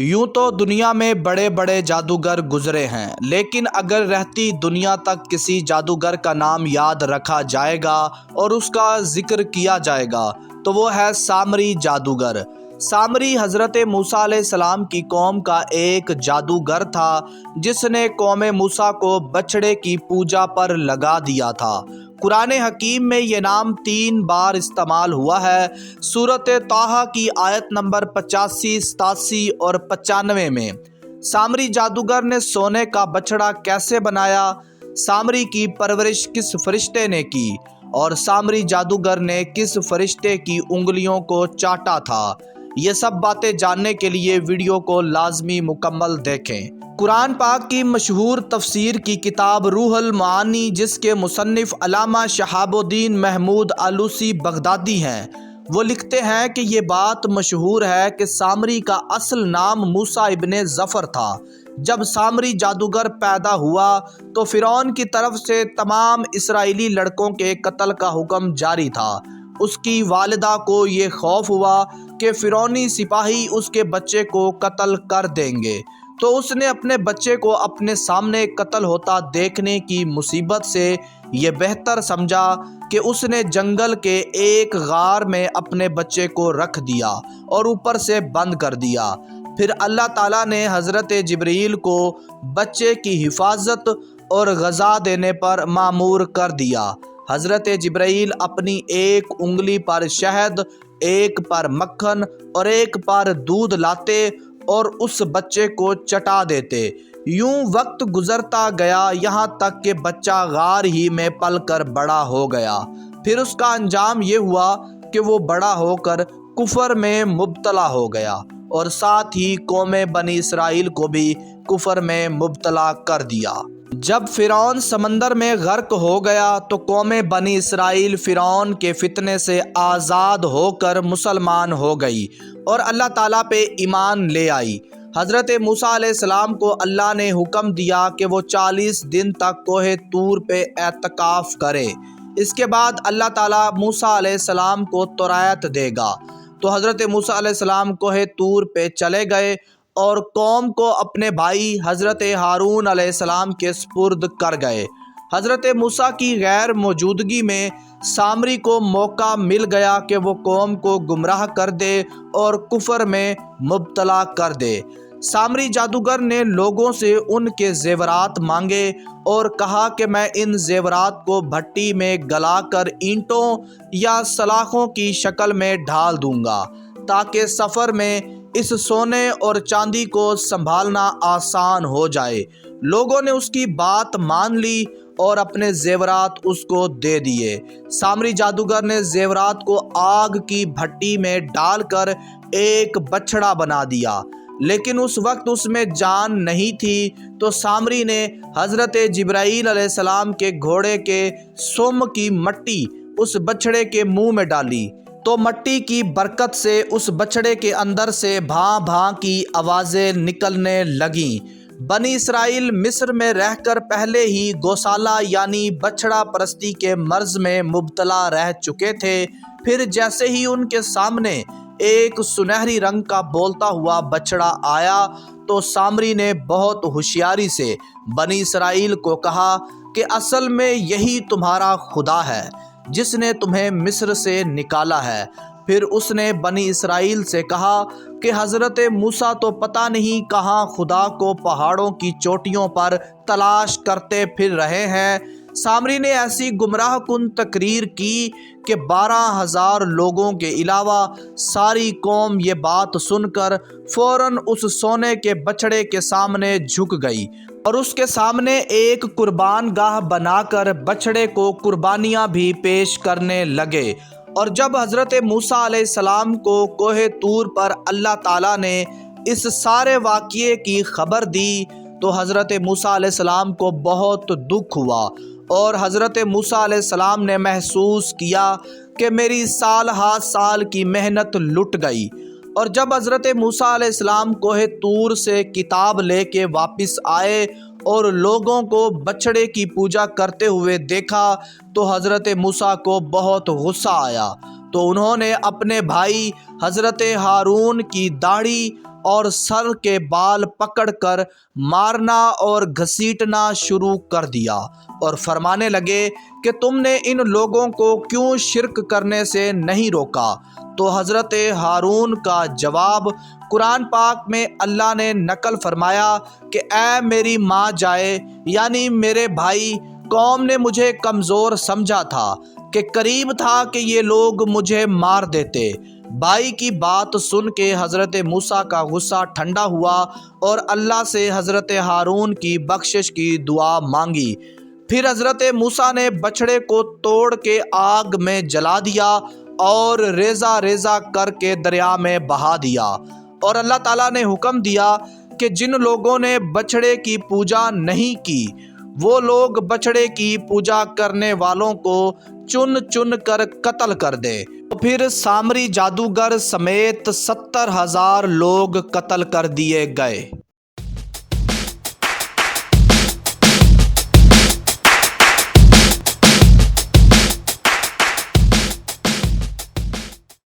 یوں تو دنیا میں بڑے بڑے جادوگر گزرے ہیں، لیکن اگر رہتی دنیا تک کسی جادوگر کا نام یاد رکھا جائے گا اور اس کا ذکر کیا جائے گا تو وہ ہے سامری جادوگر۔ سامری حضرت موسیٰ علیہ السلام کی قوم کا ایک جادوگر تھا جس نے قوم موسیٰ کو بچڑے کی پوجا پر لگا دیا تھا۔ قرآن حکیم میں یہ نام 3 بار استعمال ہوا ہے۔ سورۃ طٰہٰ کی آیت نمبر 85، 87 اور 95 میں۔ سامری جادوگر نے سونے کا بچڑا کیسے بنایا، سامری کی پرورش کس فرشتے نے کی، اور سامری جادوگر نے کس فرشتے کی انگلیوں کو چاٹا تھا، یہ سب باتیں جاننے کے لیے ویڈیو کو لازمی مکمل دیکھیں۔ قرآن پاک کی مشہور تفسیر کی کتاب روح المعانی، جس کے مصنف علامہ شہاب الدین محمود آلوسی بغدادی ہیں، وہ لکھتے ہیں کہ یہ بات مشہور ہے کہ سامری کا اصل نام موسیٰ ابن ظفر تھا۔ جب سامری جادوگر پیدا ہوا تو فرعون کی طرف سے تمام اسرائیلی لڑکوں کے قتل کا حکم جاری تھا۔ اس کی والدہ کو یہ خوف ہوا کہ فرعونی سپاہی اس کے بچے کو قتل کر دیں گے، تو اس نے اپنے بچے کو اپنے سامنے قتل ہوتا دیکھنے کی مصیبت سے یہ بہتر سمجھا کہ اس نے جنگل کے ایک غار میں اپنے بچے کو رکھ دیا اور اوپر سے بند کر دیا۔ پھر اللہ تعالیٰ نے حضرت جبرائیل کو بچے کی حفاظت اور غذا دینے پر مامور کر دیا۔ حضرت جبرائیل اپنی ایک انگلی پر شہد، ایک پر مکھن اور ایک پر دودھ لاتے اور اس بچے کو چٹا دیتے۔ یوں وقت گزرتا گیا، یہاں تک کہ بچہ غار ہی میں پل کر بڑا ہو گیا۔ پھر اس کا انجام یہ ہوا کہ وہ بڑا ہو کر کفر میں مبتلا ہو گیا، اور ساتھ ہی قوم بنی اسرائیل کو بھی کفر میں مبتلا کر دیا۔ جب فرعون سمندر میں غرق ہو گیا تو قوم بنی اسرائیل فرعون کے فتنے سے آزاد ہو کر مسلمان ہو گئی اور اللہ تعالیٰ پہ ایمان لے آئی۔ حضرت موسیٰ علیہ السلام کو اللہ نے حکم دیا کہ وہ 40 دن تک کوہ طور پہ اعتکاف کرے۔ اس کے بعد اللہ تعالیٰ موسیٰ علیہ السلام کو تورات دے گا۔ تو حضرت موسیٰ علیہ السلام کوہ طور پہ چلے گئے اور قوم کو اپنے بھائی حضرت ہارون علیہ السلام کے سپرد کر گئے۔ حضرت موسیٰ کی غیر موجودگی میں سامری کو موقع مل گیا کہ وہ قوم کو گمراہ کر دے اور کفر میں مبتلا کر دے۔ سامری جادوگر نے لوگوں سے ان کے زیورات مانگے اور کہا کہ میں ان زیورات کو بھٹی میں گلا کر اینٹوں یا سلاخوں کی شکل میں ڈھال دوں گا تاکہ سفر میں اس سونے اور چاندی کو سنبھالنا آسان ہو جائے۔ لوگوں نے اس کی بات مان لی اور اپنے زیورات اس کو دے دیے۔ سامری جادوگر نے زیورات کو آگ کی بھٹی میں ڈال کر ایک بچڑا بنا دیا، لیکن اس وقت اس میں جان نہیں تھی، تو سامری نے حضرت جبرائیل علیہ السلام کے گھوڑے کے سم کی مٹی اس بچڑے کے منہ میں ڈالی، تو مٹی کی برکت سے اس بچڑے کے اندر سے بھاں بھاں کی آوازیں نکلنے لگیں۔ بنی اسرائیل مصر میں رہ کر پہلے ہی گوسالہ یعنی بچڑا پرستی کے مرض میں مبتلا رہ چکے تھے۔ پھر جیسے ہی ان کے سامنے ایک سنہری رنگ کا بولتا ہوا بچڑا آیا تو سامری نے بہت ہوشیاری سے بنی اسرائیل کو کہا کہ اصل میں یہی تمہارا خدا ہے جس نے تمہیں مصر سے نکالا ہے۔ پھر اس نے بنی اسرائیل سے کہا کہ حضرت موسیٰ تو پتہ نہیں کہاں خدا کو پہاڑوں کی چوٹیوں پر تلاش کرتے پھر رہے ہیں۔ سامری نے ایسی گمراہ کن تقریر کی کہ 12,000 لوگوں کے علاوہ ساری قوم یہ بات سن کر فوراً اس سونے کے بچڑے کے سامنے جھک گئی اور اس کے سامنے ایک قربان گاہ بنا کر بچڑے کو قربانیاں بھی پیش کرنے لگے۔ اور جب حضرت موسیٰ علیہ السلام کو کوہ طور پر اللہ تعالیٰ نے اس سارے واقعے کی خبر دی تو حضرت موسیٰ علیہ السلام کو بہت دکھ ہوا، اور حضرت موسیٰ علیہ السلام نے محسوس کیا کہ میری سال ہا سال کی محنت لٹ گئی۔ اور جب حضرت موسیٰ علیہ السلام کوہ طور سے کتاب لے کے واپس آئے اور لوگوں کو بچڑے کی پوجا کرتے ہوئے دیکھا تو حضرت موسیٰ کو بہت غصہ آیا، تو انہوں نے اپنے بھائی حضرت ہارون کی داڑھی اور سر کے بال پکڑ کر مارنا اور گھسیٹنا شروع کر دیا اور فرمانے لگے کہ تم نے ان لوگوں کو کیوں شرک کرنے سے نہیں روکا؟ تو حضرت ہارون کا جواب قرآن پاک میں اللہ نے نقل فرمایا کہ اے میری ماں جائے، یعنی میرے بھائی، قوم نے مجھے کمزور سمجھا تھا کہ قریب تھا کہ یہ لوگ مجھے مار دیتے۔ بھائی کی بات سن کے حضرت موسیٰ کا غصہ ٹھنڈا ہوا اور اللہ سے حضرت ہارون کی بخشش کی دعا مانگی۔ پھر حضرت موسیٰ نے بچڑے کو توڑ کے آگ میں جلا دیا اور ریزہ ریزہ کر کے دریا میں بہا دیا، اور اللہ تعالیٰ نے حکم دیا کہ جن لوگوں نے بچڑے کی پوجا نہیں کی وہ لوگ بچڑے کی پوجا کرنے والوں کو چن چن کر قتل کر دے۔ پھر سامری جادوگر سمیت 70,000 لوگ قتل کر دیے گئے۔